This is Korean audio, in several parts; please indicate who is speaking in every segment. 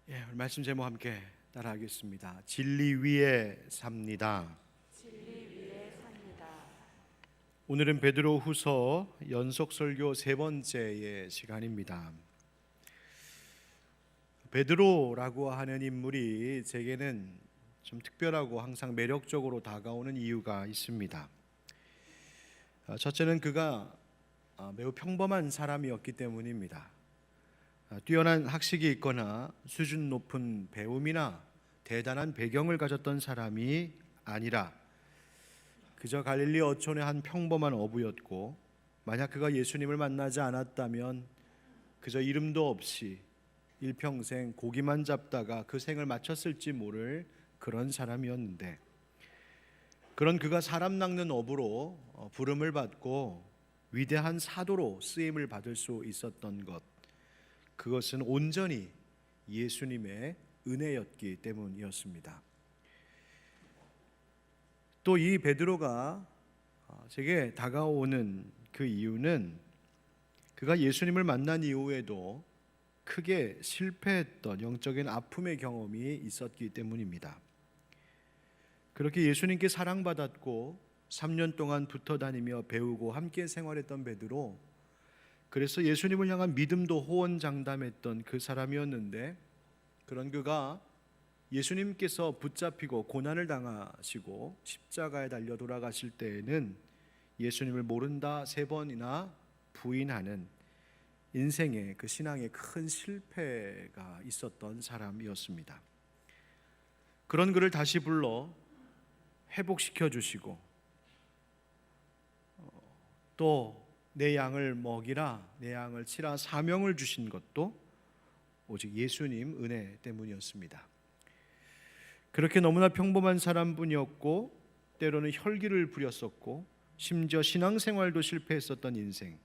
Speaker 1: 오늘 말씀 제목 함께 따라하겠습니다. 진리 위에 삽니다.
Speaker 2: 진리 위에 삽니다.
Speaker 1: 오늘은 베드로후서 연속 설교 세 번째의 시간입니다. 베드로라고 하는 인물이 제게는 좀 특별하고 항상 매력적으로 다가오는 이유가 있습니다. 첫째는 그가 매우 평범한 사람이었기 때문입니다. 뛰어난 학식이 있거나 수준 높은 배움이나 대단한 배경을 가졌던 사람이 아니라 그저 갈릴리 어촌의 한 평범한 어부였고, 만약 그가 예수님을 만나지 않았다면 그저 이름도 없이 일평생 고기만 잡다가 그 생을 마쳤을지 모를 그런 사람이었는데, 그런 그가 사람 낚는 어부로 부름을 받고 위대한 사도로 쓰임을 받을 수 있었던 것, 그것은 온전히 예수님의 은혜였기 때문이었습니다. 또 이 베드로가 제게 다가오는 그 이유는 그가 예수님을 만난 이후에도 크게 실패했던 영적인 아픔의 경험이 있었기 때문입니다. 그렇게 예수님께 사랑받았고 3년 동안 붙어 다니며 배우고 함께 생활했던 베드로, 그래서 예수님을 향한 믿음도 호언장담했던 그 사람이었는데, 그런 그가 예수님께서 붙잡히고 고난을 당하시고 십자가에 달려 돌아가실 때에는 예수님을 모른다 3번이나 부인하는 인생의 그 신앙의 큰 실패가 있었던 사람이었습니다. 그런 그를 다시 불러 회복시켜 주시고 또 내 양을 먹이라, 내 양을 치라 사명을 주신 것도 오직 예수님 은혜 때문이었습니다. 그렇게 너무나 평범한 사람뿐이었고 때로는 혈기를 부렸었고 심지어 신앙생활도 실패했었던 인생,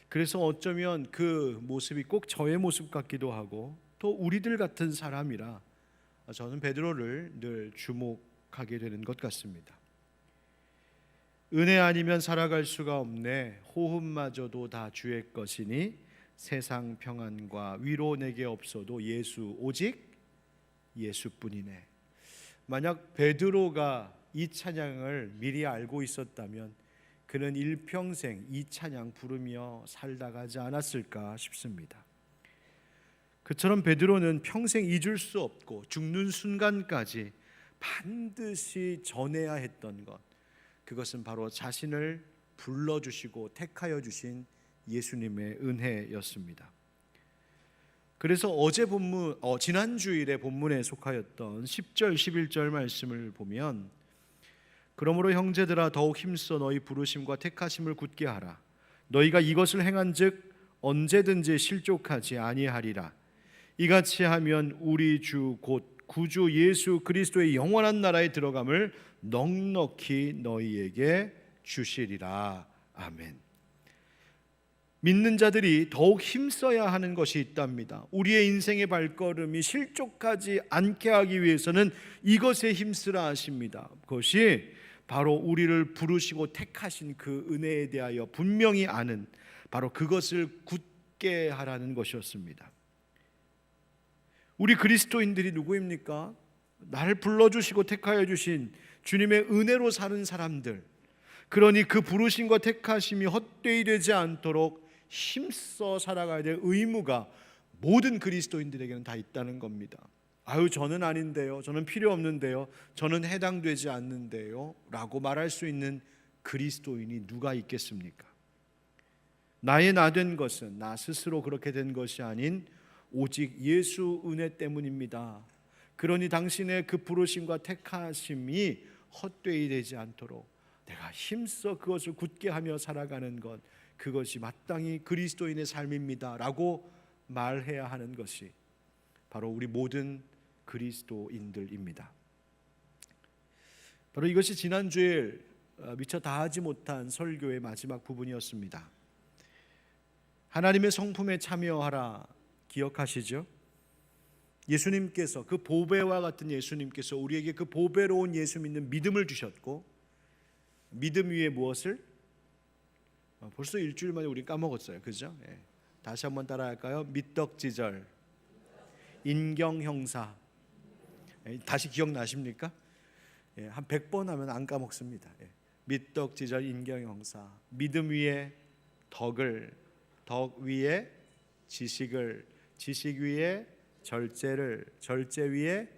Speaker 1: 그래서 어쩌면 그 모습이 꼭 저의 모습 같기도 하고 또 우리들 같은 사람이라 저는 베드로를 늘 주목하게 되는 것 같습니다. 은혜 아니면 살아갈 수가 없네, 호흡마저도 다 주의 것이니 세상 평안과 위로 내게 없어도 예수, 오직 예수뿐이네. 만약 베드로가 이 찬양을 미리 알고 있었다면 그는 일평생 이 찬양 부르며 살다 가지 않았을까 싶습니다. 그처럼 베드로는 평생 잊을 수 없고 죽는 순간까지 반드시 전해야 했던 것, 그것은 바로 자신을 불러주시고 택하여 주신 예수님의 은혜였습니다. 그래서 지난 주일의 본문에 속하였던 10절 11절 말씀을 보면, 그러므로 형제들아 더욱 힘써 너희 부르심과 택하심을 굳게 하라. 너희가 이것을 행한즉 언제든지 실족하지 아니하리라. 이같이 하면 우리 주 곧 구주 예수 그리스도의 영원한 나라에 들어감을 넉넉히 너희에게 주시리라. 아멘. 믿는 자들이 더욱 힘써야 하는 것이 있답니다. 우리의 인생의 발걸음이 실족하지 않게 하기 위해서는 이것에 힘쓰라 하십니다. 그것이 바로 우리를 부르시고 택하신 그 은혜에 대하여 분명히 아는, 바로 그것을 굳게 하라는 것이었습니다. 우리 그리스도인들이 누구입니까? 나를 불러주시고 택하여 주신 주님의 은혜로 사는 사람들, 그러니 그 부르심과 택하심이 헛되이 되지 않도록 힘써 살아가야 될 의무가 모든 그리스도인들에게는 다 있다는 겁니다. 아유, 저는 아닌데요, 저는 필요 없는데요, 저는 해당되지 않는데요 라고 말할 수 있는 그리스도인이 누가 있겠습니까? 나의 나 된 것은 나 스스로 그렇게 된 것이 아닌 오직 예수 은혜 때문입니다. 그러니 당신의 그 부르심과 택하심이 헛되이 되지 않도록 내가 힘써 그것을 굳게 하며 살아가는 것, 그것이 마땅히 그리스도인의 삶입니다 라고 말해야 하는 것이 바로 우리 모든 그리스도인들입니다. 바로 이것이 지난주에 미처 다하지 못한 설교의 마지막 부분이었습니다. 하나님의 성품에 참여하라, 기억하시죠? 예수님께서, 그 보배와 같은 예수님께서 우리에게 그 보배로운 예수 믿는 믿음을 주셨고, 믿음 위에 무엇을? 벌써 일주일 만에 우리 까먹었어요, 그죠? 다시 한번 따라할까요? 미떡지절. 인경형사. 다시 기억나십니까? 한 100번 하면 안 까먹습니다. 미떡지절 인경형사. 믿음 위에 덕을, 덕 위에 지식을, 지식 위에 절제를, 절제 위에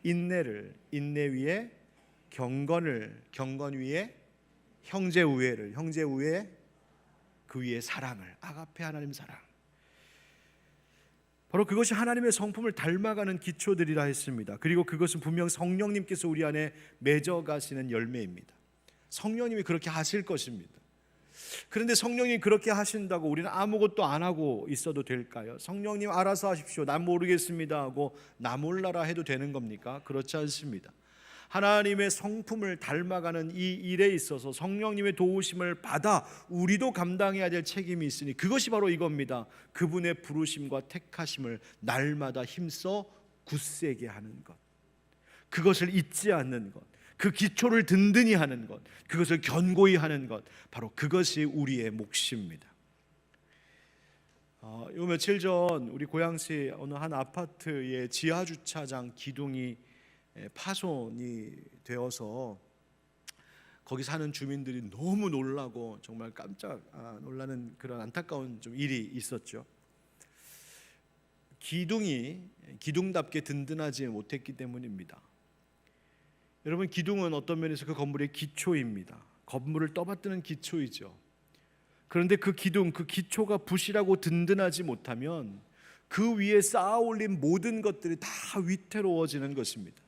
Speaker 1: 인내를, 인내 위에 경건을, 경건 위에 형제 우애를, 형제 우애 그 위에 사랑을, 아가페 하나님 사랑. 바로 그것이 하나님의 성품을 닮아가는 기초들이라 했습니다. 그리고 그것은 분명 성령님께서 우리 안에 맺어가시는 열매입니다. 성령님이 그렇게 하실 것입니다. 그런데 성령님이 그렇게 하신다고 우리는 아무것도 안 하고 있어도 될까요? 성령님 알아서 하십시오, 난 모르겠습니다 하고 나 몰라라 해도 되는 겁니까? 그렇지 않습니다. 하나님의 성품을 닮아가는 이 일에 있어서 성령님의 도우심을 받아 우리도 감당해야 될 책임이 있으니 그것이 바로 이겁니다. 그분의 부르심과 택하심을 날마다 힘써 굳세게 하는 것, 그것을 잊지 않는 것, 그 기초를 든든히 하는 것, 그것을 견고히 하는 것, 바로 그것이 우리의 몫입니다. 요 며칠 전 우리 고양시 어느 한 아파트의 지하 주차장 기둥이 파손이 되어서 거기 사는 주민들이 너무 놀라고 정말 깜짝 놀라는 그런 안타까운 좀 일이 있었죠. 기둥이 기둥답게 든든하지 못했기 때문입니다. 여러분, 기둥은 어떤 면에서 그 건물의 기초입니다. 건물을 떠받드는 기초이죠. 그런데 그 기둥, 그 기초가 부실하고 든든하지 못하면 그 위에 쌓아 올린 모든 것들이 다 위태로워지는 것입니다.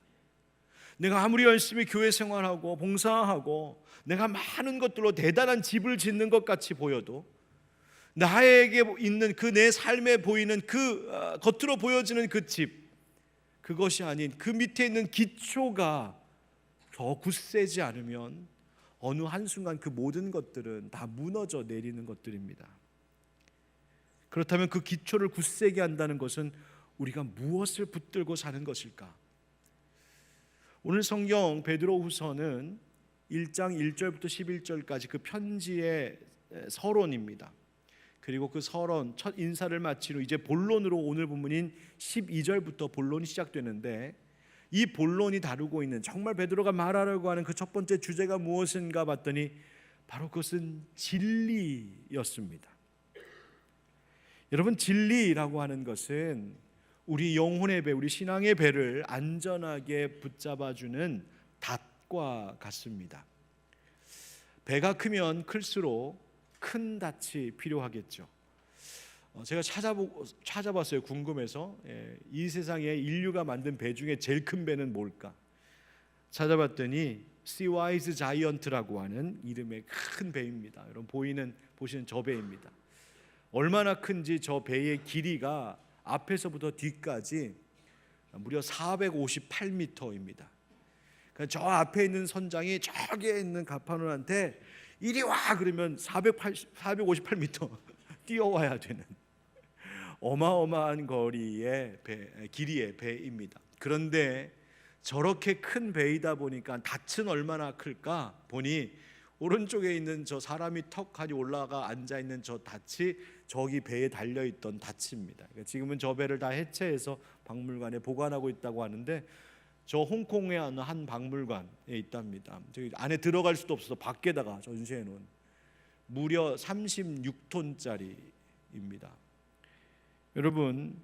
Speaker 1: 내가 아무리 열심히 교회 생활하고 봉사하고 내가 많은 것들로 대단한 집을 짓는 것 같이 보여도 나에게 있는 그 내 삶에 보이는 그 겉으로 보여지는 그 집, 그것이 아닌 그 밑에 있는 기초가 더 굳세지 않으면 어느 한순간 그 모든 것들은 다 무너져 내리는 것들입니다. 그렇다면 그 기초를 굳세게 한다는 것은 우리가 무엇을 붙들고 사는 것일까? 오늘 성경 베드로후서는 1장 1절부터 11절까지 그 편지의 서론입니다. 그리고 그 서론 첫 인사를 마친 후 이제 본론으로 오늘 본문인 12절부터 본론이 시작되는데, 이 본론이 다루고 있는 정말 베드로가 말하려고 하는 그 첫 번째 주제가 무엇인가 봤더니 바로 그것은 진리였습니다. 여러분, 진리라고 하는 것은 우리 영혼의 배, 우리 신앙의 배를 안전하게 붙잡아주는 닷과 같습니다. 배가 크면 클수록 큰 닷이 필요하겠죠. 제가 찾아봤어요. 궁금해서. 이 세상에 인류가 만든 배 중에 제일 큰 배는 뭘까? 찾아봤더니 Seawise Giant라고 하는 이름의 큰 배입니다. 여러분 보시는 저 배입니다. 얼마나 큰지 저 배의 길이가 앞에서부터 뒤까지 무려 458m입니다. 그러니까 저 앞에 있는 선장이 저기에 있는 가판원한테 이리 와 그러면 458m 뛰어와야 되는 어마어마한 거리의 길이의 배입니다. 그런데 저렇게 큰 배이다 보니까 닻은 얼마나 클까 보니 오른쪽에 있는 저 사람이 턱하니 올라가 앉아 있는 저 닻이 저기 배에 달려 있던 닻입니다. 그러니까 지금은 저 배를 다 해체해서 박물관에 보관하고 있다고 하는데, 저 홍콩의 한 박물관에 있답니다. 저기 안에 들어갈 수도 없어서 밖에다가 전시해 놓은 무려 36톤짜리입니다. 여러분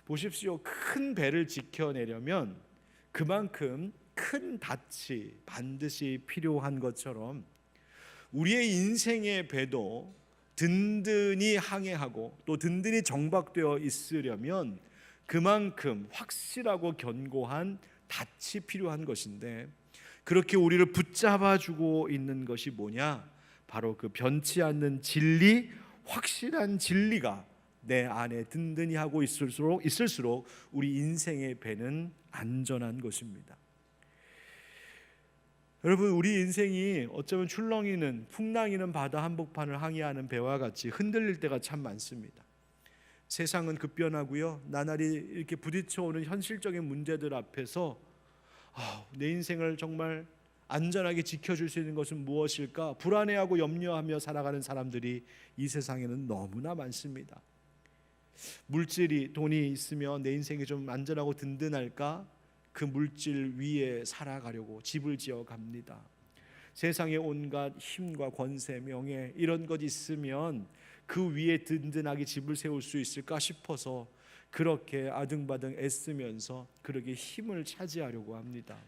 Speaker 1: 보십시오. 큰 배를 지켜내려면 그만큼 큰 닻이 반드시 필요한 것처럼 우리의 인생의 배도 든든히 항해하고 또 든든히 정박되어 있으려면 그만큼 확실하고 견고한 닻이 필요한 것인데, 그렇게 우리를 붙잡아주고 있는 것이 뭐냐? 바로 그 변치 않는 진리, 확실한 진리가 내 안에 든든히 하고 있을수록 우리 인생의 배는 안전한 것입니다. 여러분, 우리 인생이 어쩌면 출렁이는 풍랑이는 바다 한복판을 항해하는 배와 같이 흔들릴 때가 참 많습니다. 세상은 급변하고요, 나날이 이렇게 부딪혀오는 현실적인 문제들 앞에서 내 인생을 정말 안전하게 지켜줄 수 있는 것은 무엇일까 불안해하고 염려하며 살아가는 사람들이 이 세상에는 너무나 많습니다. 물질이, 돈이 있으면 내 인생이 좀 안전하고 든든할까? 그 물질 위에 살아가려고 집을 지어 갑니다. 세상의 온갖 힘과 권세, 명예 이런 것 있으면 그 위에 든든하게 집을 세울 수 있을까 싶어서 그렇게 아등바등 애쓰면서 그렇게 힘을 차지하려고 합니다.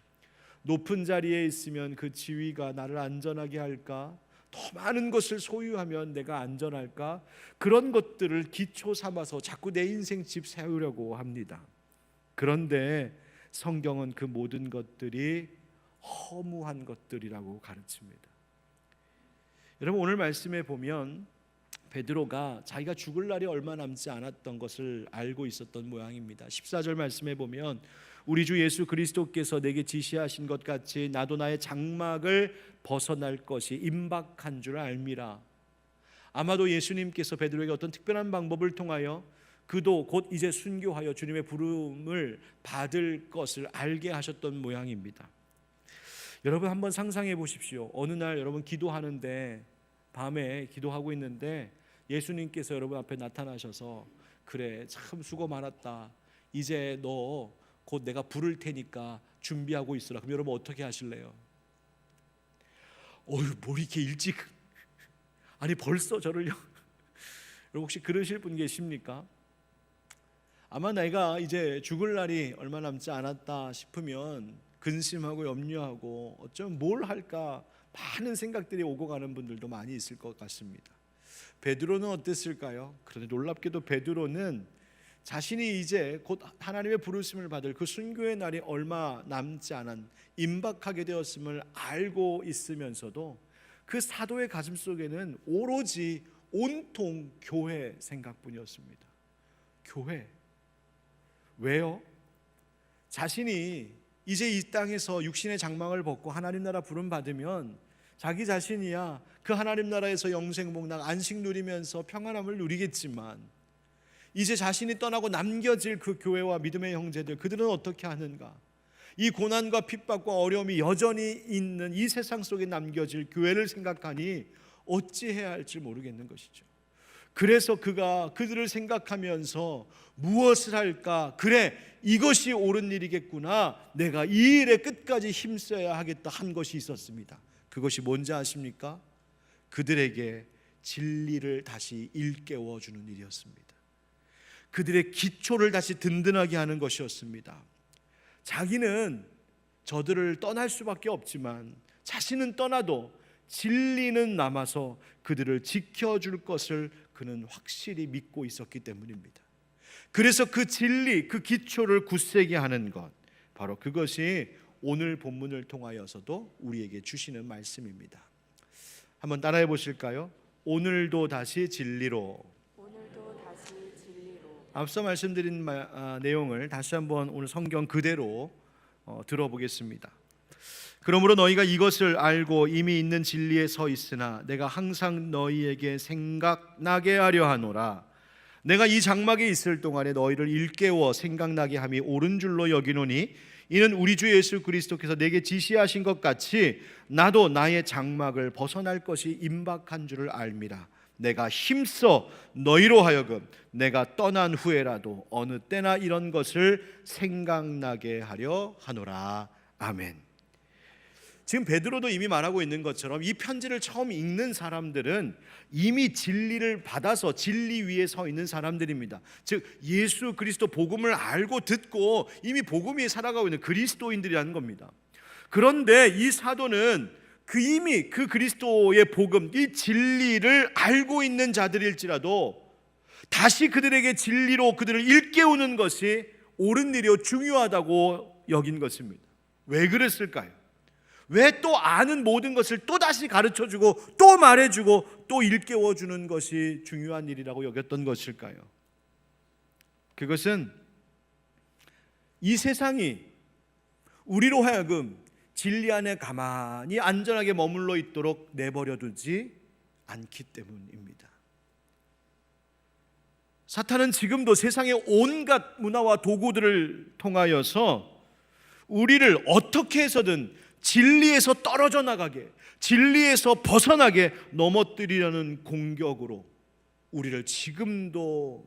Speaker 1: 높은 자리에 있으면 그 지위가 나를 안전하게 할까? 더 많은 것을 소유하면 내가 안전할까? 그런 것들을 기초 삼아서 자꾸 내 인생 집 세우려고 합니다. 그런데 성경은 그 모든 것들이 허무한 것들이라고 가르칩니다. 여러분, 오늘 말씀에 보면 베드로가 자기가 죽을 날이 얼마 남지 않았던 것을 알고 있었던 모양입니다. 14절 말씀에 보면 우리 주 예수 그리스도께서 내게 지시하신 것 같이 나도 나의 장막을 벗어날 것이 임박한 줄 알미라. 아마도 예수님께서 베드로에게 어떤 특별한 방법을 통하여 그도 곧 이제 순교하여 주님의 부름을 받을 것을 알게 하셨던 모양입니다. 여러분, 한번 상상해 보십시오. 어느 날 여러분 기도하는데, 밤에 기도하고 있는데 예수님께서 여러분 앞에 나타나셔서 그래, 참 수고 많았다, 이제 너 곧 내가 부를 테니까 준비하고 있으라. 그럼 여러분 어떻게 하실래요? 뭘 이렇게 일찍, 아니 벌써 저를요? 여러분 혹시 그러실 분 계십니까? 아마 내가 이제 죽을 날이 얼마 남지 않았다 싶으면 근심하고 염려하고 어쩌면 뭘 할까 많은 생각들이 오고 가는 분들도 많이 있을 것 같습니다. 베드로는 어땠을까요? 그런데 놀랍게도 베드로는 자신이 이제 곧 하나님의 부르심을 받을 그 순교의 날이 얼마 남지 않은 임박하게 되었음을 알고 있으면서도 그 사도의 가슴 속에는 오로지 온통 교회 생각뿐이었습니다. 교회. 왜요? 자신이 이제 이 땅에서 육신의 장막을 벗고 하나님 나라 부름 받으면 자기 자신이야 그 하나님 나라에서 영생복락 안식 누리면서 평안함을 누리겠지만, 이제 자신이 떠나고 남겨질 그 교회와 믿음의 형제들, 그들은 어떻게 하는가? 이 고난과 핍박과 어려움이 여전히 있는 이 세상 속에 남겨질 교회를 생각하니 어찌해야 할지 모르겠는 것이죠. 그래서 그가 그들을 생각하면서 무엇을 할까? 그래, 이것이 옳은 일이겠구나, 내가 이 일에 끝까지 힘써야 하겠다 한 것이 있었습니다. 그것이 뭔지 아십니까? 그들에게 진리를 다시 일깨워 주는 일이었습니다. 그들의 기초를 다시 든든하게 하는 것이었습니다. 자기는 저들을 떠날 수밖에 없지만 자신은 떠나도 진리는 남아서 그들을 지켜줄 것을 그는 확실히 믿고 있었기 때문입니다. 그래서 그 진리, 그 기초를 굳세게 하는 것, 바로 그것이 오늘 본문을 통하여서도 우리에게 주시는 말씀입니다. 한번 따라해 보실까요? 오늘도 다시 진리로. 앞서 말씀드린 내용을 다시 한번 오늘 성경 그대로 들어보겠습니다. 그러므로 너희가 이것을 알고 이미 있는 진리에 서 있으나 내가 항상 너희에게 생각나게 하려 하노라. 내가 이 장막에 있을 동안에 너희를 일깨워 생각나게 함이 옳은 줄로 여기노니 이는 우리 주 예수 그리스도께서 내게 지시하신 것 같이 나도 나의 장막을 벗어날 것이 임박한 줄을 알미라. 내가 힘써 너희로 하여금 내가 떠난 후에라도 어느 때나 이런 것을 생각나게 하려 하노라. 아멘. 지금 베드로도 이미 말하고 있는 것처럼 이 편지를 처음 읽는 사람들은 이미 진리를 받아서 진리 위에 서 있는 사람들입니다. 즉 예수 그리스도 복음을 알고 듣고 이미 복음 위에 살아가고 있는 그리스도인들이라는 겁니다. 그런데 이 사도는 이미 그 그리스도의 복음, 이 진리를 알고 있는 자들일지라도 다시 그들에게 진리로 그들을 일깨우는 것이 옳은 일이요 중요하다고 여긴 것입니다. 왜 그랬을까요? 왜 또 아는 모든 것을 또 다시 가르쳐주고 또 말해주고 또 일깨워주는 것이 중요한 일이라고 여겼던 것일까요? 그것은 이 세상이 우리로 하여금 진리 안에 가만히 안전하게 머물러 있도록 내버려 두지 않기 때문입니다. 사탄은 지금도 세상의 온갖 문화와 도구들을 통하여서 우리를 어떻게 해서든 진리에서 떨어져 나가게, 진리에서 벗어나게 넘어뜨리려는 공격으로 우리를 지금도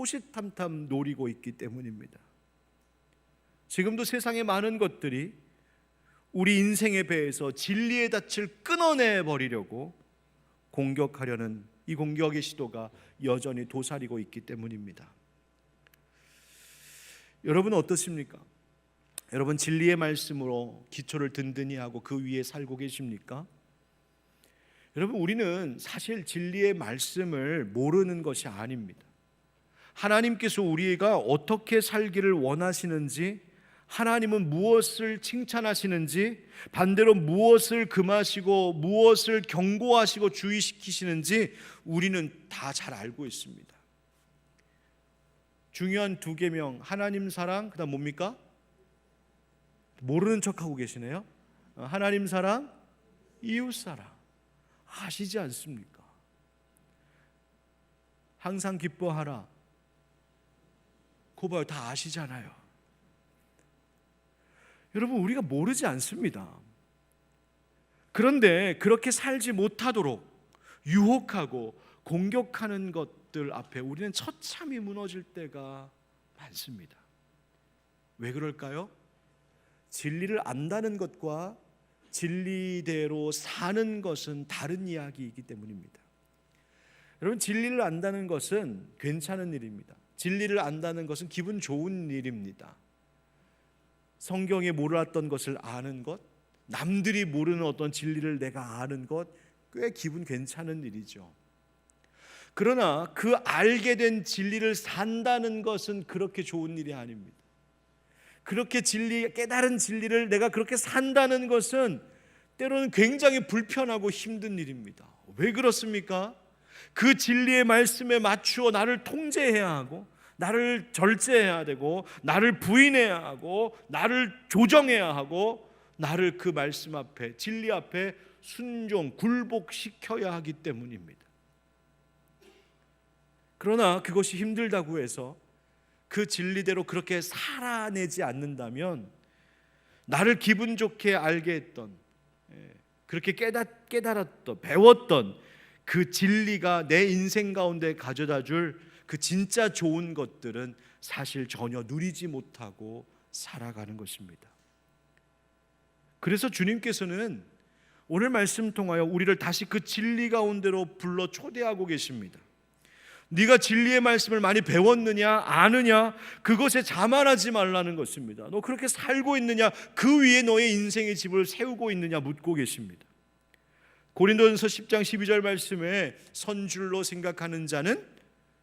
Speaker 1: 호시탐탐 노리고 있기 때문입니다. 지금도 세상의 많은 것들이 우리 인생의 배에서 진리의 닻을 끊어내 버리려고 공격하려는 이 공격의 시도가 여전히 도사리고 있기 때문입니다. 여러분 어떻습니까? 여러분 진리의 말씀으로 기초를 든든히 하고 그 위에 살고 계십니까? 여러분 우리는 사실 진리의 말씀을 모르는 것이 아닙니다. 하나님께서 우리가 어떻게 살기를 원하시는지, 하나님은 무엇을 칭찬하시는지, 반대로 무엇을 금하시고 무엇을 경고하시고 주의시키시는지 우리는 다 잘 알고 있습니다. 중요한 두 계명, 하나님 사랑, 그다음 뭡니까? 모르는 척하고 계시네요. 하나님 사랑, 이웃 사랑. 아시지 않습니까? 항상 기뻐하라. 그거 봐요, 다 아시잖아요. 여러분 우리가 모르지 않습니다. 그런데 그렇게 살지 못하도록 유혹하고 공격하는 것들 앞에 우리는 처참히 무너질 때가 많습니다. 왜 그럴까요? 진리를 안다는 것과 진리대로 사는 것은 다른 이야기이기 때문입니다. 여러분 진리를 안다는 것은 괜찮은 일입니다. 진리를 안다는 것은 기분 좋은 일입니다. 성경에 몰랐던 것을 아는 것, 남들이 모르는 어떤 진리를 내가 아는 것, 꽤 기분 괜찮은 일이죠. 그러나 그 알게 된 진리를 산다는 것은 그렇게 좋은 일이 아닙니다. 그렇게 깨달은 진리를 내가 그렇게 산다는 것은 때로는 굉장히 불편하고 힘든 일입니다. 왜 그렇습니까? 그 진리의 말씀에 맞추어 나를 통제해야 하고, 나를 절제해야 되고, 나를 부인해야 하고, 나를 조정해야 하고, 나를 그 말씀 앞에, 진리 앞에 순종, 굴복시켜야 하기 때문입니다. 그러나 그것이 힘들다고 해서 그 진리대로 그렇게 살아내지 않는다면 나를 기분 좋게 알게 했던, 그렇게 깨달았던, 배웠던 그 진리가 내 인생 가운데 가져다 줄 그 진짜 좋은 것들은 사실 전혀 누리지 못하고 살아가는 것입니다. 그래서 주님께서는 오늘 말씀 통하여 우리를 다시 그 진리 가운데로 불러 초대하고 계십니다. 네가 진리의 말씀을 많이 배웠느냐, 아느냐, 그것에 자만하지 말라는 것입니다. 너 그렇게 살고 있느냐, 그 위에 너의 인생의 집을 세우고 있느냐 묻고 계십니다. 고린도전서 10장 12절 말씀에 선줄로 생각하는 자는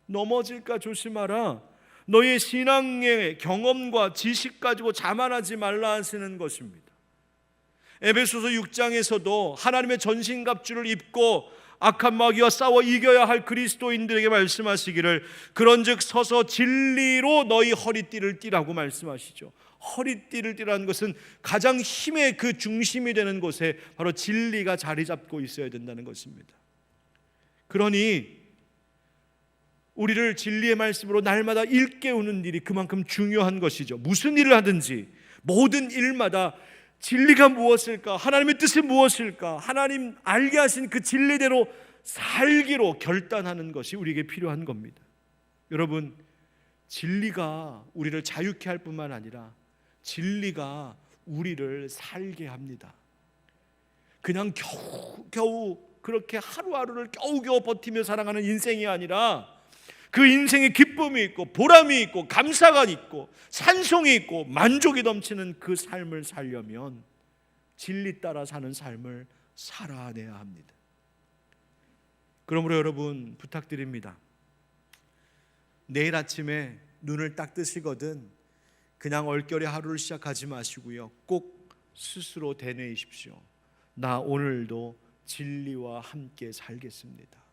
Speaker 1: 넘어질까 조심하라. 너의 신앙의 경험과 지식 가지고 자만하지 말라 하시는 것입니다. 에베소서 6장에서도 하나님의 전신갑주를 입고 악한 마귀와 싸워 이겨야 할 그리스도인들에게 말씀하시기를 그런즉 서서 진리로 너희 허리띠를 띠라고 말씀하시죠. 허리띠를 띠라는 것은 가장 힘의 그 중심이 되는 곳에 바로 진리가 자리 잡고 있어야 된다는 것입니다. 그러니 우리를 진리의 말씀으로 날마다 일깨우는 일이 그만큼 중요한 것이죠. 무슨 일을 하든지 모든 일마다 진리가 무엇일까? 하나님의 뜻이 무엇일까? 하나님 알게 하신 그 진리대로 살기로 결단하는 것이 우리에게 필요한 겁니다. 여러분, 진리가 우리를 자유케 할 뿐만 아니라 진리가 우리를 살게 합니다. 그냥 겨우 그렇게 하루하루를 겨우겨우 버티며 살아가는 인생이 아니라 그 인생에 기쁨이 있고 보람이 있고 감사가 있고 찬송이 있고 만족이 넘치는 그 삶을 살려면 진리 따라 사는 삶을 살아내야 합니다. 그러므로 여러분 부탁드립니다. 내일 아침에 눈을 딱 뜨시거든 그냥 얼결에 하루를 시작하지 마시고요, 꼭 스스로 되뇌이십시오. 나 오늘도 진리와 함께 살겠습니다.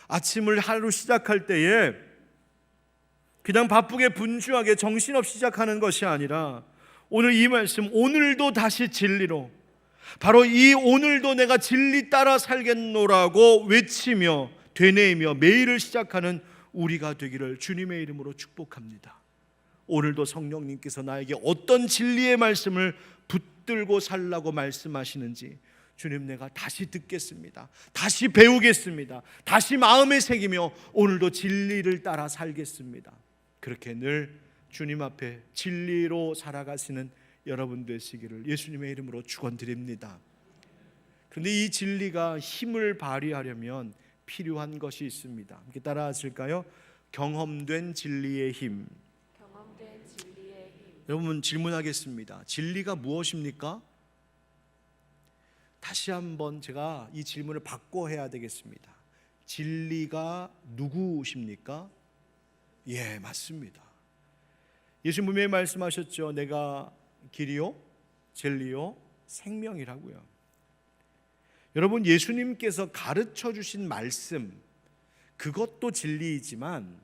Speaker 1: 아침을 하루 시작할 때에 그냥 바쁘게 분주하게 정신없이 시작하는 것이 아니라 오늘 이 말씀, 오늘도 다시 진리로, 바로 이 오늘도 내가 진리 따라 살겠노라고 외치며 되뇌이며 매일을 시작하는 우리가 되기를 주님의 이름으로 축복합니다. 오늘도 성령님께서 나에게 어떤 진리의 말씀을 붙들고 살라고 말씀하시는지 주님, 내가 다시 듣겠습니다. 다시 배우겠습니다. 다시 마음에 새기며 오늘도 진리를 따라 살겠습니다. 그렇게 늘 주님 앞에 진리로 살아가시는 여러분 되시기를 예수님의 이름으로 축원드립니다. 그런데 이 진리가 힘을 발휘하려면 필요한 것이 있습니다. 함께 따라 하실까요? 경험된 진리의 힘.
Speaker 2: 경험된 진리의 힘.
Speaker 1: 여러분, 질문하겠습니다. 진리가 무엇입니까? 다시 한번 제가 이 질문을 바꿔 해야 되겠습니다. 진리가 누구십니까? 예, 맞습니다. 예수님 분명히 말씀하셨죠. 내가 길이요, 진리요, 생명이라고요. 여러분, 예수님께서 가르쳐 주신 말씀, 그것도 진리이지만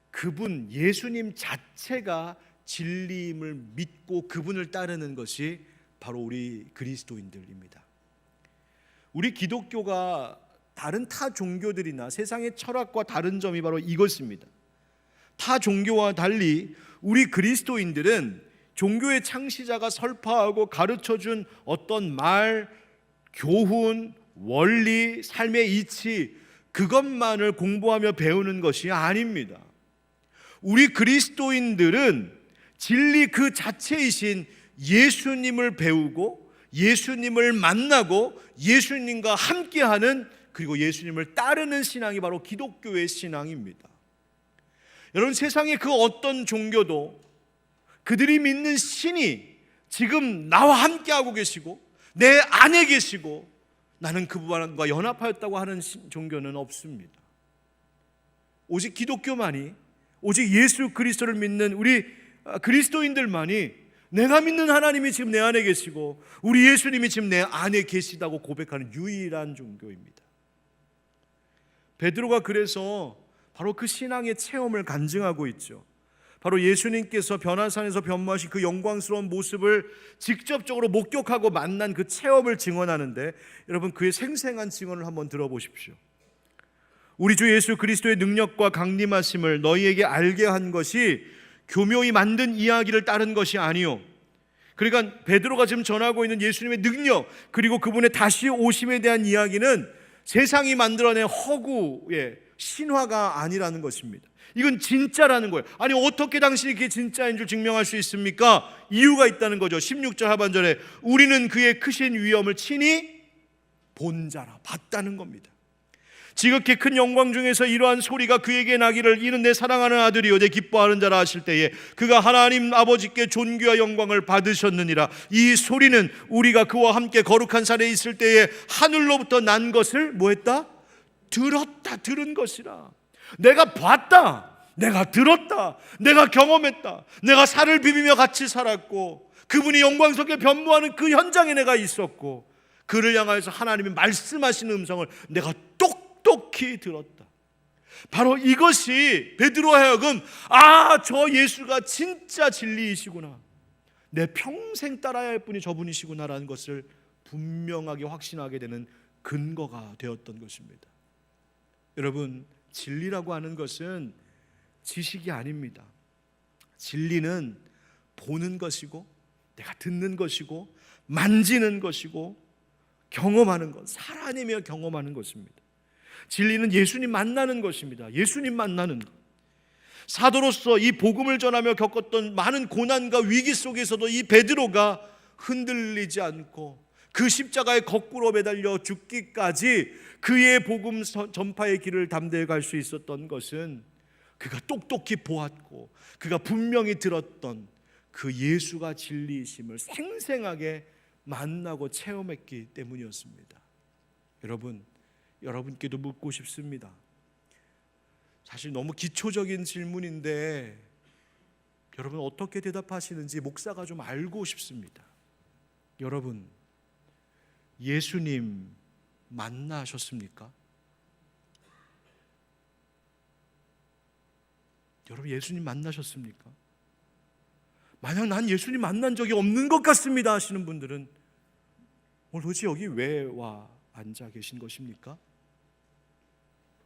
Speaker 1: 그분 예수님 자체가 진리임을 믿고 그분을 따르는 것이 바로 우리 그리스도인들입니다. 우리 기독교가 다른 타 종교들이나 세상의 철학과 다른 점이 바로 이것입니다. 타 종교와 달리 우리 그리스도인들은 종교의 창시자가 설파하고 가르쳐준 어떤 말, 교훈, 원리, 삶의 이치, 그것만을 공부하며 배우는 것이 아닙니다. 우리 그리스도인들은 진리 그 자체이신 예수님을 배우고 예수님을 만나고 예수님과 함께하는, 그리고 예수님을 따르는 신앙이 바로 기독교의 신앙입니다. 여러분, 세상의 그 어떤 종교도 그들이 믿는 신이 지금 나와 함께하고 계시고 내 안에 계시고 나는 그분과 연합하였다고 하는 종교는 없습니다. 오직 기독교만이, 오직 예수 그리스도를 믿는 우리 그리스도인들만이 내가 믿는 하나님이 지금 내 안에 계시고 우리 예수님이 지금 내 안에 계시다고 고백하는 유일한 종교입니다. 베드로가 그래서 바로 그 신앙의 체험을 간증하고 있죠. 바로 예수님께서 변화산에서 변모하신 그 영광스러운 모습을 직접적으로 목격하고 만난 그 체험을 증언하는데, 여러분, 그의 생생한 증언을 한번 들어보십시오. 우리 주 예수 그리스도의 능력과 강림하심을 너희에게 알게 한 것이 교묘히 만든 이야기를 따른 것이 아니요, 그러니까 베드로가 지금 전하고 있는 예수님의 능력, 그리고 그분의 다시 오심에 대한 이야기는 세상이 만들어낸 허구의 신화가 아니라는 것입니다. 이건 진짜라는 거예요. 아니, 어떻게 당신이 그게 진짜인 줄 증명할 수 있습니까? 이유가 있다는 거죠. 16절 하반절에 우리는 그의 크신 위엄을 친히 본 자라, 봤다는 겁니다. 지극히 큰 영광 중에서 이러한 소리가 그에게 나기를 이는 내 사랑하는 아들이요 내 기뻐하는 자라 하실 때에 그가 하나님 아버지께 존귀와 영광을 받으셨느니라. 이 소리는 우리가 그와 함께 거룩한 산에 있을 때에 하늘로부터 난 것을 뭐했다? 들었다, 들은 것이라. 내가 봤다, 내가 들었다, 내가 경험했다. 내가 살을 비비며 같이 살았고 그분이 영광스럽게 변모하는 그 현장에 내가 있었고 그를 향하여서 하나님이 말씀하시는 음성을 내가 똑똑히 들었다. 바로 이것이 베드로 하여금 저 예수가 진짜 진리이시구나, 내 평생 따라야 할 분이 저분이시구나라는 것을 분명하게 확신하게 되는 근거가 되었던 것입니다. 여러분, 진리라고 하는 것은 지식이 아닙니다. 진리는 보는 것이고 내가 듣는 것이고 만지는 것이고 경험하는 것, 살아내며 경험하는 것입니다. 진리는 예수님 만나는 것입니다. 예수님 만나는 것. 사도로서 이 복음을 전하며 겪었던 많은 고난과 위기 속에서도 이 베드로가 흔들리지 않고 그 십자가에 거꾸로 매달려 죽기까지 그의 복음 전파의 길을 담대히 갈 수 있었던 것은 그가 똑똑히 보았고 그가 분명히 들었던 그 예수가 진리이심을 생생하게 만나고 체험했기 때문이었습니다. 여러분께도 묻고 싶습니다. 사실 너무 기초적인 질문인데 여러분 어떻게 대답하시는지 목사가 좀 알고 싶습니다. 여러분, 예수님 만나셨습니까? 여러분, 예수님 만나셨습니까? 만약 난 예수님 만난 적이 없는 것 같습니다 하시는 분들은 오늘 도대체 여기 왜 와 앉아 계신 것입니까?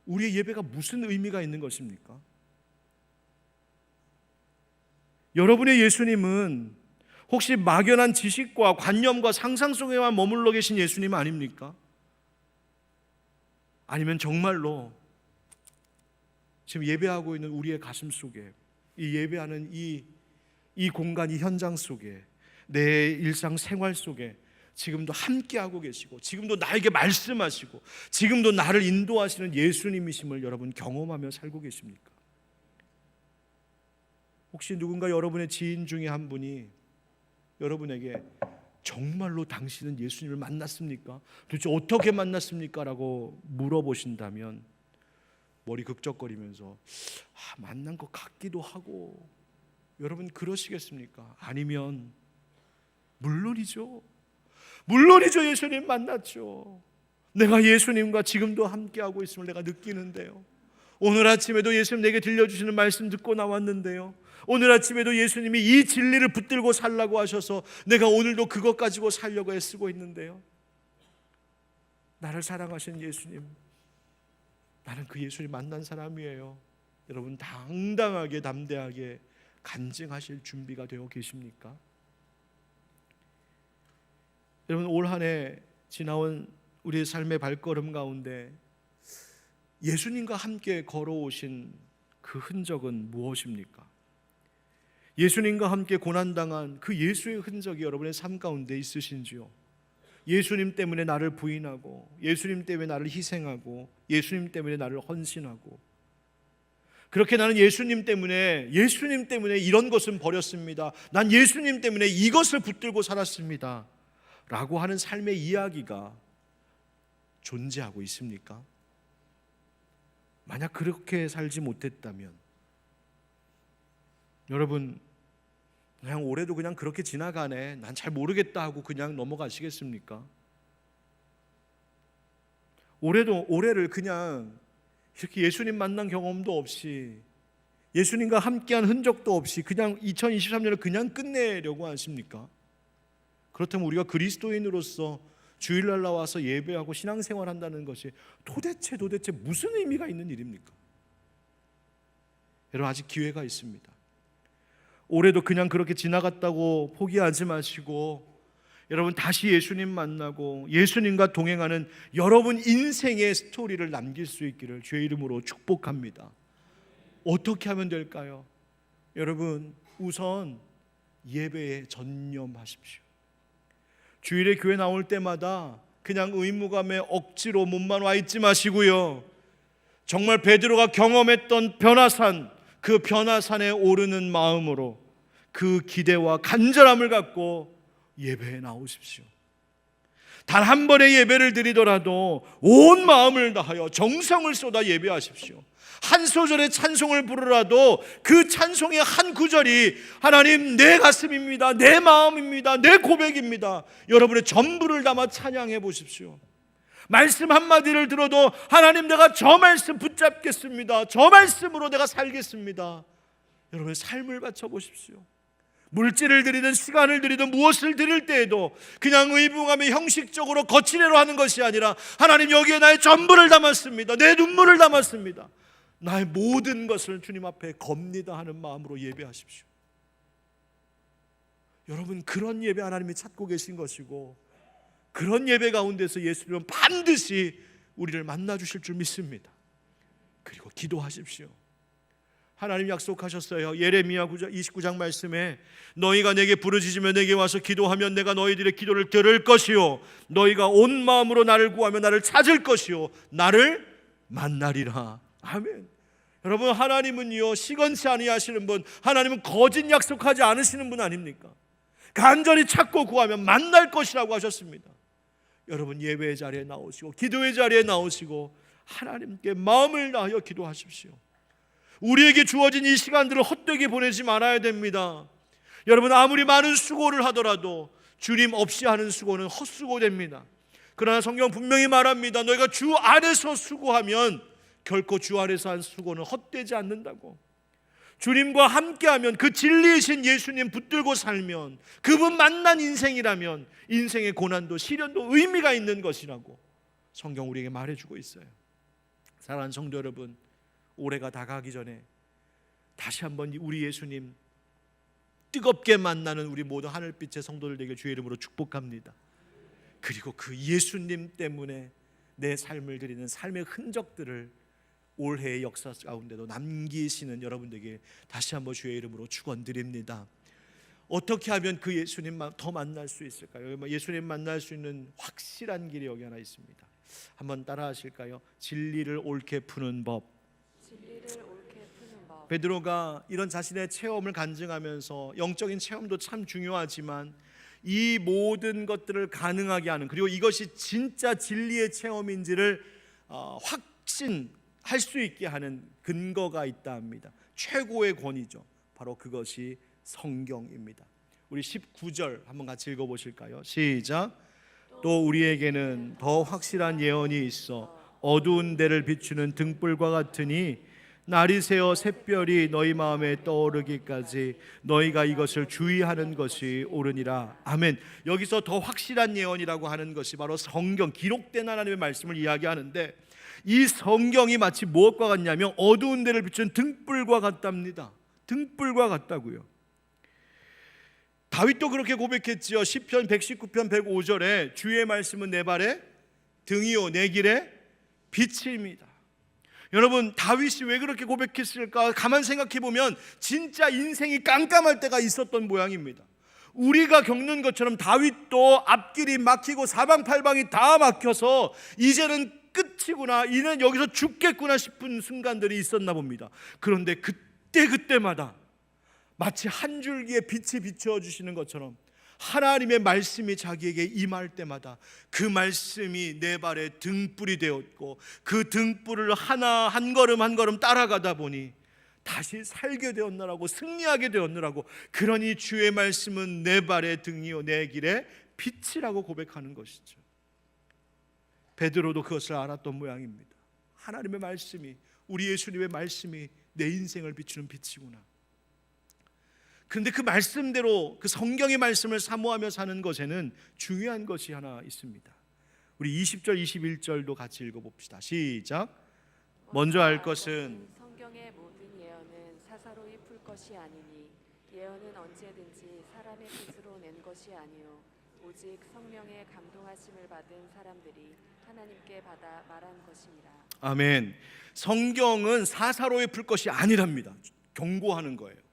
Speaker 1: 우리의 예배가 무슨 의미가 있는 것입니까? 여러분의 예수님은 혹시 막연한 지식과 관념과 상상 속에만 머물러 계신 예수님 아닙니까? 아니면 정말로 지금 예배하고 있는 우리의 가슴 속에, 이 예배하는 이 공간, 이 현장 속에, 내 일상 생활 속에 지금도 함께하고 계시고, 지금도 나에게 말씀하시고, 지금도 나를 인도하시는 예수님이심을 여러분 경험하며 살고 계십니까? 혹시 누군가 여러분의 지인 중에 한 분이 여러분에게 정말로 당신은 예수님을 만났습니까? 도대체 어떻게 만났습니까? 라고 물어보신다면 머리 극적거리면서 만난 것 같기도 하고, 여러분 그러시겠습니까? 아니면 물론이죠. 예수님 만났죠. 내가 예수님과 지금도 함께하고 있음을 내가 느끼는데요. 오늘 아침에도 예수님 내게 들려주시는 말씀 듣고 나왔는데요. 오늘 아침에도 예수님이 이 진리를 붙들고 살라고 하셔서 내가 오늘도 그것 가지고 살려고 애쓰고 있는데요. 나를 사랑하신 예수님, 나는 그 예수님 만난 사람이에요. 여러분 당당하게 담대하게 간증하실 준비가 되어 계십니까? 여러분 올 한 해 지나온 우리의 삶의 발걸음 가운데 예수님과 함께 걸어오신 그 흔적은 무엇입니까? 예수님과 함께 고난당한 그 예수의 흔적이 여러분의 삶 가운데 있으신지요? 예수님 때문에 나를 부인하고, 예수님 때문에 나를 희생하고, 예수님 때문에 나를 헌신하고, 그렇게 나는 예수님 때문에 이런 것은 버렸습니다, 난 예수님 때문에 이것을 붙들고 살았습니다 라고 하는 삶의 이야기가 존재하고 있습니까? 만약 그렇게 살지 못했다면 여러분 그냥 올해도 그냥 그렇게 지나가네, 난 잘 모르겠다 하고 그냥 넘어가시겠습니까? 올해를 그냥 이렇게 예수님 만난 경험도 없이, 예수님과 함께한 흔적도 없이 그냥 2023년을 그냥 끝내려고 하십니까? 그렇다면 우리가 그리스도인으로서 주일날 나와서 예배하고 신앙생활 한다는 것이 도대체 무슨 의미가 있는 일입니까? 여러분 아직 기회가 있습니다. 올해도 그냥 그렇게 지나갔다고 포기하지 마시고, 여러분 다시 예수님 만나고 예수님과 동행하는 여러분 인생의 스토리를 남길 수 있기를 주의 이름으로 축복합니다. 어떻게 하면 될까요? 여러분 우선 예배에 전념하십시오. 주일에 교회 나올 때마다 그냥 의무감에 억지로 몸만 와 있지 마시고요, 정말 베드로가 경험했던 변화산, 그 변화산에 오르는 마음으로 그 기대와 간절함을 갖고 예배에 나오십시오. 단 한 번의 예배를 드리더라도 온 마음을 다하여 정성을 쏟아 예배하십시오. 한 소절의 찬송을 부르라도 그 찬송의 한 구절이 하나님 내 가슴입니다, 내 마음입니다, 내 고백입니다, 여러분의 전부를 담아 찬양해 보십시오. 말씀 한마디를 들어도 하나님 내가 저 말씀 붙잡겠습니다, 저 말씀으로 내가 살겠습니다. 여러분의 삶을 바쳐 보십시오. 물질을 드리든 시간을 드리든 무엇을 드릴 때에도 그냥 의무감에 형식적으로 거치대로 하는 것이 아니라 하나님 여기에 나의 전부를 담았습니다, 내 눈물을 담았습니다, 나의 모든 것을 주님 앞에 겁니다 하는 마음으로 예배하십시오. 여러분 그런 예배 하나님이 찾고 계신 것이고, 그런 예배 가운데서 예수님은 반드시 우리를 만나 주실 줄 믿습니다. 그리고 기도하십시오. 하나님 약속하셨어요. 예레미야 29장 말씀에 너희가 내게 부르짖으며 내게 와서 기도하면 내가 너희들의 기도를 들을 것이요 너희가 온 마음으로 나를 구하며 나를 찾을 것이요 나를 만나리라. 아멘. 여러분 하나님은요 시건치 아니하시는 분, 하나님은 거짓 약속하지 않으시는 분 아닙니까? 간절히 찾고 구하면 만날 것이라고 하셨습니다. 여러분 예배의 자리에 나오시고 기도의 자리에 나오시고 하나님께 마음을 다하여 기도하십시오. 우리에게 주어진 이 시간들을 헛되게 보내지 말아야 됩니다. 여러분 아무리 많은 수고를 하더라도 주님 없이 하는 수고는 헛수고됩니다. 그러나 성경 분명히 말합니다. 너희가 주 안에서 수고하면 결코 주 안에서 한 수고는 헛되지 않는다고. 주님과 함께하면, 그 진리이신 예수님 붙들고 살면, 그분 만난 인생이라면 인생의 고난도 시련도 의미가 있는 것이라고 성경 우리에게 말해주고 있어요. 사랑하는 성도 여러분, 올해가 다가기 전에 다시 한번 우리 예수님 뜨겁게 만나는 우리 모든 하늘빛의 성도들 되게 주의 이름으로 축복합니다. 그리고 그 예수님 때문에 내 삶을 드리는 삶의 흔적들을 올해의 역사 가운데도 남기시는 여러분들에게 다시 한번 주의 이름으로 축원드립니다. 어떻게 하면 그 예수님 더 만날 수 있을까요? 예수님 만날 수 있는 확실한 길이 여기 하나 있습니다. 한번 따라 하실까요? 진리를 옳게 푸는 법.
Speaker 2: 진리를 옳게 푸는 법.
Speaker 1: 베드로가 이런 자신의 체험을 간증하면서 영적인 체험도 참 중요하지만 이 모든 것들을 가능하게 하는, 그리고 이것이 진짜 진리의 체험인지를 확신할 수 있게 하는 근거가 있다 합니다. 최고의 권위죠. 바로 그것이 성경입니다. 우리 19절 한번 같이 읽어보실까요? 시작. 또 우리에게는 더 확실한 예언이 있어 어두운 데를 비추는 등불과 같으니 날이 새어 샛별이 너희 마음에 떠오르기까지 너희가 이것을 주의하는 것이 옳으니라. 아멘. 여기서 더 확실한 예언이라고 하는 것이 바로 성경, 기록된 하나님의 말씀을 이야기하는데, 이 성경이 마치 무엇과 같냐면 어두운 데를 비추는 등불과 같답니다. 등불과 같다고요. 다윗도 그렇게 고백했지요. 시편 119편 105절에 주의 말씀은 내 발에 등이요 내 길에 빛입니다. 여러분, 다윗이 왜 그렇게 고백했을까? 가만 생각해 보면 진짜 인생이 깜깜할 때가 있었던 모양입니다. 우리가 겪는 것처럼 다윗도 앞길이 막히고 사방팔방이 다 막혀서 이제는 끝이구나, 이는 여기서 죽겠구나 싶은 순간들이 있었나 봅니다. 그런데 그때마다 마치 한 줄기의 빛이 비추어 주시는 것처럼 하나님의 말씀이 자기에게 임할 때마다 그 말씀이 내 발에 등불이 되었고, 그 등불을 하나 한 걸음 한 걸음 따라가다 보니 다시 살게 되었느라고, 승리하게 되었느라고, 그러니 주의 말씀은 내 발의 등이요 내 길의 빛이라고 고백하는 것이죠. 베드로도 그것을 알았던 모양입니다. 하나님의 말씀이, 우리 예수님의 말씀이 내 인생을 비추는 빛이구나. 그런데 그 말씀대로 그 성경의 말씀을 사모하며 사는 것에는 중요한 것이 하나 있습니다. 우리 20절 21절도 같이 읽어봅시다. 시작. 먼저 알 것은
Speaker 2: 성경의 모든 예언은 사사로이 풀 것이 아니니 예언은 언제든지 사람의 뜻으로 낸 것이 아니요 오직 성령의 감동하심을 받은 사람들이 하나님께 받아 말한 것입니다.
Speaker 1: 아멘. 성경은 사사로이 풀 것이 아니랍니다. 경고하는 거예요.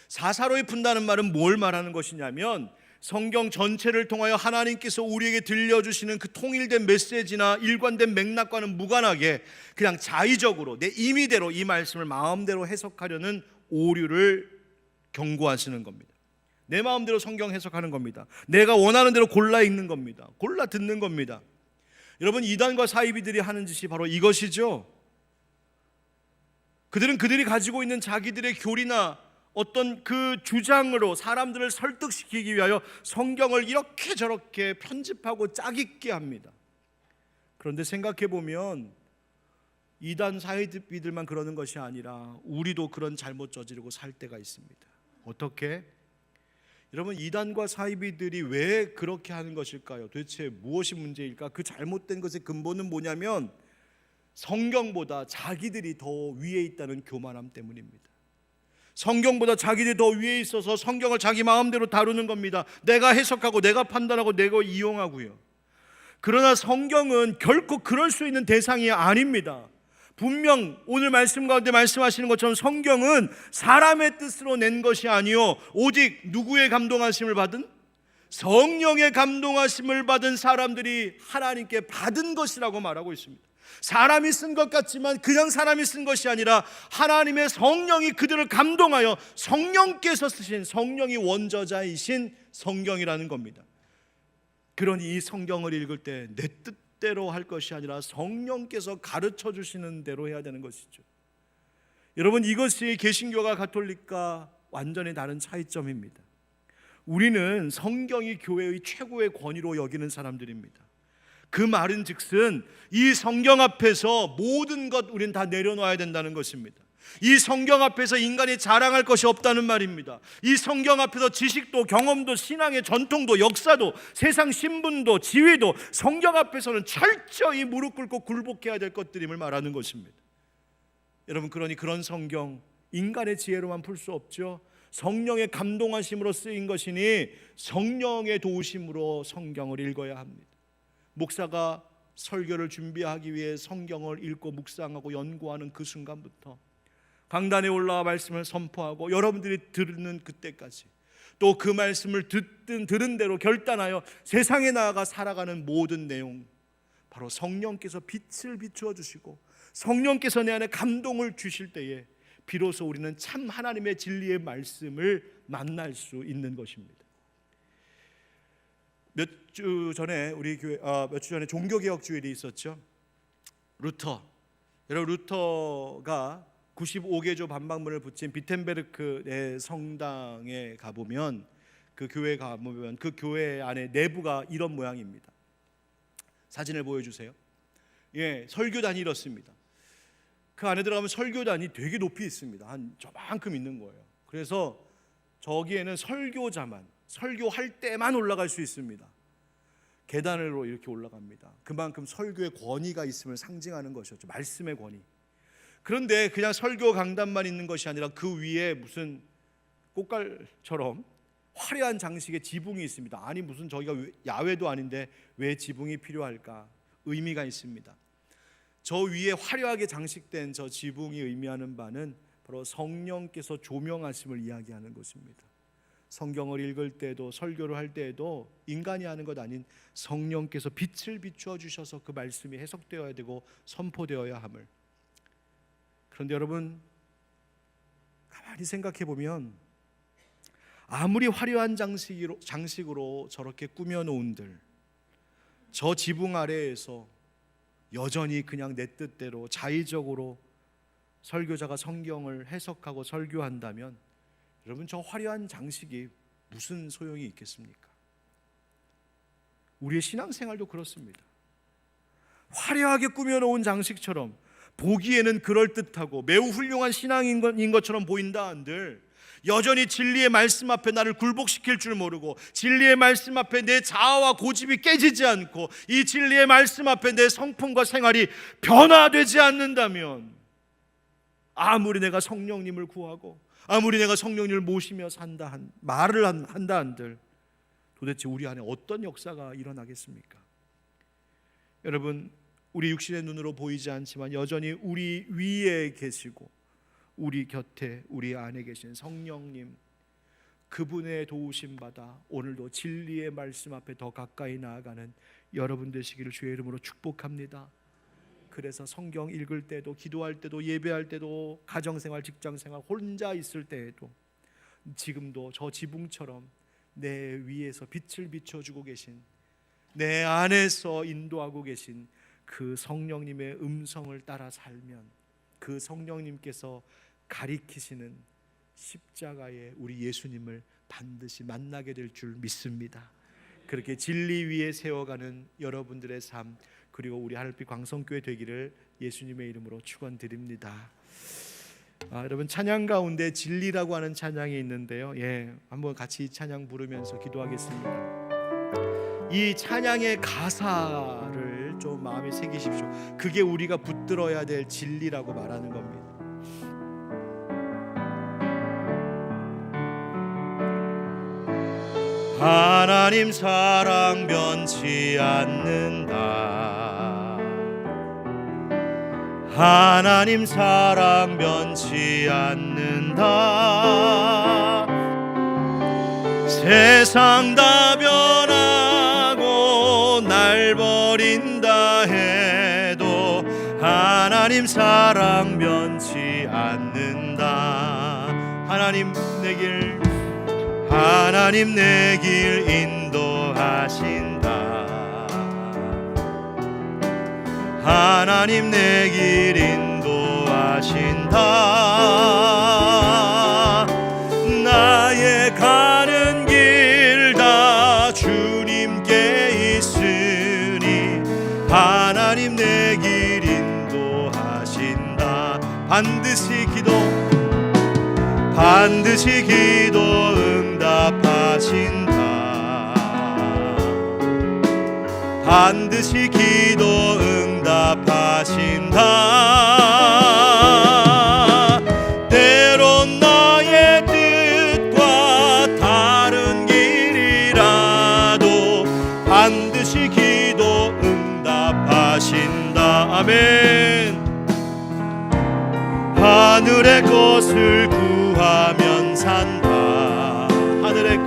Speaker 1: 사사로이 푼다는 말은 뭘 말하는 것이냐면, 성경 전체를 통하여 하나님께서 우리에게 들려주시는 그 통일된 메시지나 일관된 맥락과는 무관하게 그냥 자의적으로 내 임의대로 이 말씀을 마음대로 해석하려는 오류를 경고하시는 겁니다. 내 마음대로 성경 해석하는 겁니다. 내가 원하는 대로 골라 읽는 겁니다. 골라 듣는 겁니다. 여러분, 이단과 사이비들이 하는 짓이 바로 이것이죠. 그들은 그들이 가지고 있는 자기들의 교리나 어떤 그 주장으로 사람들을 설득시키기 위하여 성경을 이렇게 저렇게 편집하고 짜깁게 합니다. 그런데 생각해 보면 이단 사이비들만 그러는 것이 아니라 우리도 그런 잘못 저지르고 살 때가 있습니다. 어떻게? 여러분, 이단과 사이비들이 왜 그렇게 하는 것일까요? 도대체 무엇이 문제일까? 그 잘못된 것의 근본은 뭐냐면 성경보다 자기들이 더 위에 있다는 교만함 때문입니다. 성경보다 자기들이 더 위에 있어서 성경을 자기 마음대로 다루는 겁니다. 내가 해석하고 내가 판단하고 내가 이용하고요. 그러나 성경은 결코 그럴 수 있는 대상이 아닙니다. 분명 오늘 말씀 가운데 말씀하시는 것처럼 성경은 사람의 뜻으로 낸 것이 아니요 오직 누구의 감동하심을 받은? 성령의 감동하심을 받은 사람들이 하나님께 받은 것이라고 말하고 있습니다. 사람이 쓴 것 같지만 그냥 사람이 쓴 것이 아니라 하나님의 성령이 그들을 감동하여 성령께서 쓰신, 성령이 원저자이신 성경이라는 겁니다. 그러니 이 성경을 읽을 때 내 뜻대로 할 것이 아니라 성령께서 가르쳐 주시는 대로 해야 되는 것이죠. 여러분, 이것이 개신교가 가톨릭과 완전히 다른 차이점입니다. 우리는 성경이 교회의 최고의 권위로 여기는 사람들입니다. 그 말은 즉슨 이 성경 앞에서 모든 것 우리는 다 내려놓아야 된다는 것입니다. 이 성경 앞에서 인간이 자랑할 것이 없다는 말입니다. 이 성경 앞에서 지식도 경험도 신앙의 전통도 역사도 세상 신분도 지위도 성경 앞에서는 철저히 무릎 꿇고 굴복해야 될 것들임을 말하는 것입니다. 여러분, 그러니 그런 성경 인간의 지혜로만 풀 수 없죠. 성령의 감동하심으로 쓰인 것이니 성령의 도우심으로 성경을 읽어야 합니다. 목사가 설교를 준비하기 위해 성경을 읽고 묵상하고 연구하는 그 순간부터 강단에 올라와 말씀을 선포하고 여러분들이 듣는 그때까지 또 그 말씀을 들은 대로 결단하여 세상에 나아가 살아가는 모든 내용, 바로 성령께서 빛을 비추어 주시고 성령께서 내 안에 감동을 주실 때에 비로소 우리는 참 하나님의 진리의 말씀을 만날 수 있는 것입니다. 몇 주 전에 종교개혁 주일이 있었죠. 여러분, 루터가 95개조 반박문을 붙인 비텐베르크의 성당에 가보면 그 교회에 가보면 그 교회 안에 내부가 이런 모양입니다. 사진을 보여주세요. 설교단이 이렇습니다. 그 안에 들어가면 설교단이 되게 높이 있습니다. 한 저만큼 있는 거예요. 그래서 저기에는 설교자만, 설교할 때만 올라갈 수 있습니다. 계단으로 이렇게 올라갑니다. 그만큼 설교의 권위가 있음을 상징하는 것이었죠. 말씀의 권위. 그런데 그냥 설교 강단만 있는 것이 아니라 그 위에 무슨 꽃갈처럼 화려한 장식의 지붕이 있습니다. 아니 무슨 저희가 야외도 아닌데 왜 지붕이 필요할까? 의미가 있습니다. 저 위에 화려하게 장식된 저 지붕이 의미하는 바는 바로 성령께서 조명하심을 이야기하는 것입니다. 성경을 읽을 때도 설교를 할 때에도 인간이 하는 것 아닌 성령께서 빛을 비추어 주셔서 그 말씀이 해석되어야 되고 선포되어야 함을. 그런데 여러분, 가만히 생각해 보면 아무리 화려한 장식으로 저렇게 꾸며놓은들 저 지붕 아래에서 여전히 그냥 내 뜻대로 자의적으로 설교자가 성경을 해석하고 설교한다면 여러분, 저 화려한 장식이 무슨 소용이 있겠습니까? 우리의 신앙생활도 그렇습니다. 화려하게 꾸며놓은 장식처럼 보기에는 그럴듯하고 매우 훌륭한 신앙인 것처럼 보인다 한들 여전히 진리의 말씀 앞에 나를 굴복시킬 줄 모르고 진리의 말씀 앞에 내 자아와 고집이 깨지지 않고 이 진리의 말씀 앞에 내 성품과 생활이 변화되지 않는다면 아무리 내가 성령님을 구하고 아무리 내가 성령님을 모시며 말을 한다 한들 도대체 우리 안에 어떤 역사가 일어나겠습니까? 여러분, 우리 육신의 눈으로 보이지 않지만 여전히 우리 위에 계시고 우리 곁에 우리 안에 계신 성령님, 그분의 도우심 받아 오늘도 진리의 말씀 앞에 더 가까이 나아가는 여러분 되시기를 주의 이름으로 축복합니다. 그래서 성경 읽을 때도, 기도할 때도, 예배할 때도, 가정생활, 직장생활, 혼자 있을 때에도 지금도 저 지붕처럼 내 위에서 빛을 비춰주고 계신, 내 안에서 인도하고 계신 그 성령님의 음성을 따라 살면 그 성령님께서 가리키시는 십자가의 우리 예수님을 반드시 만나게 될 줄 믿습니다. 그렇게 진리 위에 세워가는 여러분들의 삶, 그리고 우리 하늘빛 광성교회 되기를 예수님의 이름으로 축원드립니다. 여러분, 찬양 가운데 진리라고 하는 찬양이 있는데요. 한번 같이 이 찬양 부르면서 기도하겠습니다. 이 찬양의 가사를 좀 마음에 새기십시오. 그게 우리가 붙들어야 될 진리라고 말하는 겁니다. 하나님 사랑 변치 않는다. 하나님 사랑 변치 않는다. 세상 다 변하고 날 버린다 해도 하나님 사랑 변치 않는다. 하나님 내 길 인도하신다. 하나님 내 길 인도하신다. 나의 가는 길 다 주님께 있으니 하나님 내 길 인도하신다. 반드시 기도 응답하신다. 반드시 기도 응답하신다. 때론 나의 뜻 아멘. 하늘의 것을 구하면 산다. 하늘의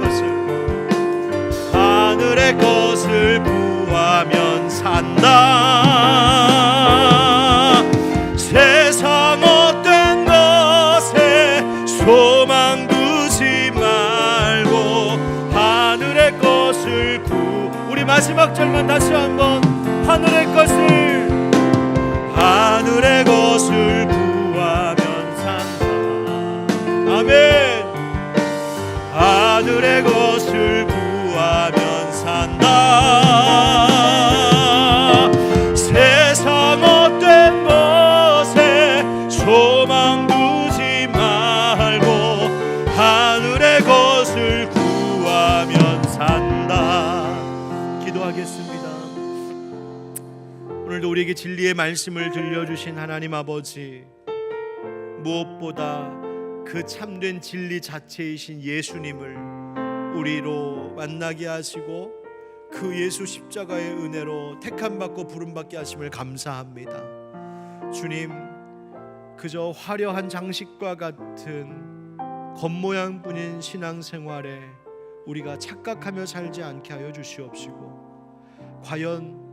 Speaker 1: 것을 구하면 산다. 세상 어떤 것에 소망 두지 말고 하늘의 것을 우리 마지막 절만 다시 한번 하늘의 것을 구하면 산다. 아멘. 하늘의 것을 구하면 산다. 세상 어떤 것에 소망 두지 말고 하늘의 것을 구하면 산다. 기도하겠습니다. 오늘도 우리에게 진리의 말씀을 들려주신 하나님 아버지, 무엇보다 그 참된 진리 자체이신 예수님을 우리로 만나게 하시고 그 예수 십자가의 은혜로 택함받고 부름받게 하심을 감사합니다. 주님, 그저 화려한 장식과 같은 겉모양뿐인 신앙생활에 우리가 착각하며 살지 않게 하여 주시옵시고, 과연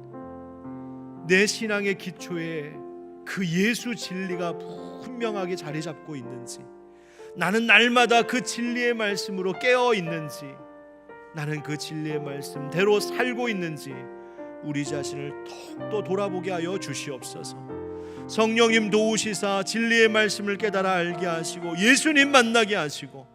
Speaker 1: 내 신앙의 기초에 그 예수 진리가 분명하게 자리 잡고 있는지, 나는 날마다 그 진리의 말씀으로 깨어 있는지, 나는 그 진리의 말씀대로 살고 있는지 우리 자신을 톡 돌아보게 하여 주시옵소서. 성령님 도우시사 진리의 말씀을 깨달아 알게 하시고 예수님 만나게 하시고,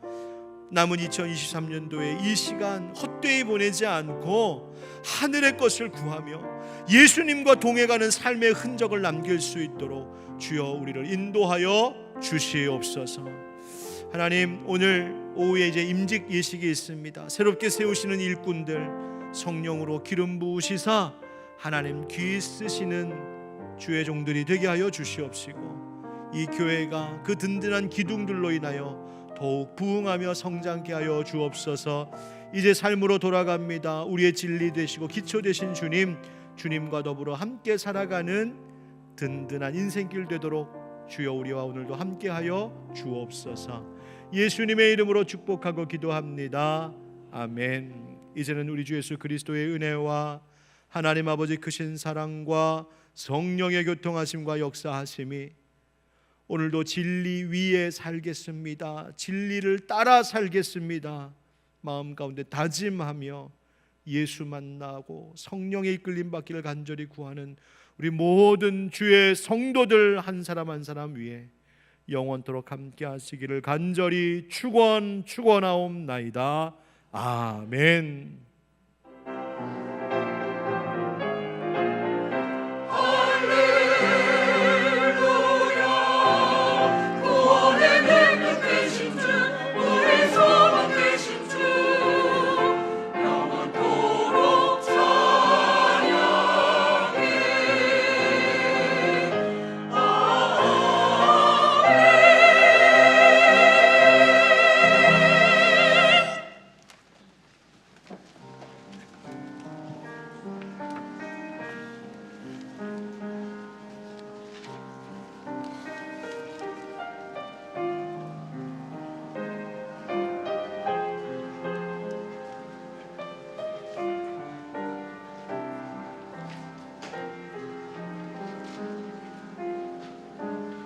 Speaker 1: 남은 2023년도에 이 시간 헛되이 보내지 않고 하늘의 것을 구하며 예수님과 동행하는 삶의 흔적을 남길 수 있도록 주여 우리를 인도하여 주시옵소서. 하나님, 오늘 오후에 이제 임직 예식이 있습니다. 새롭게 세우시는 일꾼들 성령으로 기름 부으시사 하나님 귀 쓰시는 주의 종들이 되게 하여 주시옵시고, 이 교회가 그 든든한 기둥들로 인하여 더욱 부흥하며 성장케 하여 주옵소서. 이제 삶으로 돌아갑니다. 우리의 진리 되시고 기초 되신 주님, 주님과 더불어 함께 살아가는 든든한 인생길 되도록 주여 우리와 오늘도 함께하여 주옵소서. 예수님의 이름으로 축복하고 기도합니다. 아멘. 이제는 우리 주 예수 그리스도의 은혜와 하나님 아버지 크신 사랑과 성령의 교통하심과 역사하심이 오늘도 진리 위에 살겠습니다, 진리를 따라 살겠습니다 마음 가운데 다짐하며 예수 만나고 성령의 이끌림 받기를 간절히 구하는 우리 모든 주의 성도들 한 사람 한 사람 위에 영원토록 함께 하시기를 간절히 축원하옵나이다. 아멘.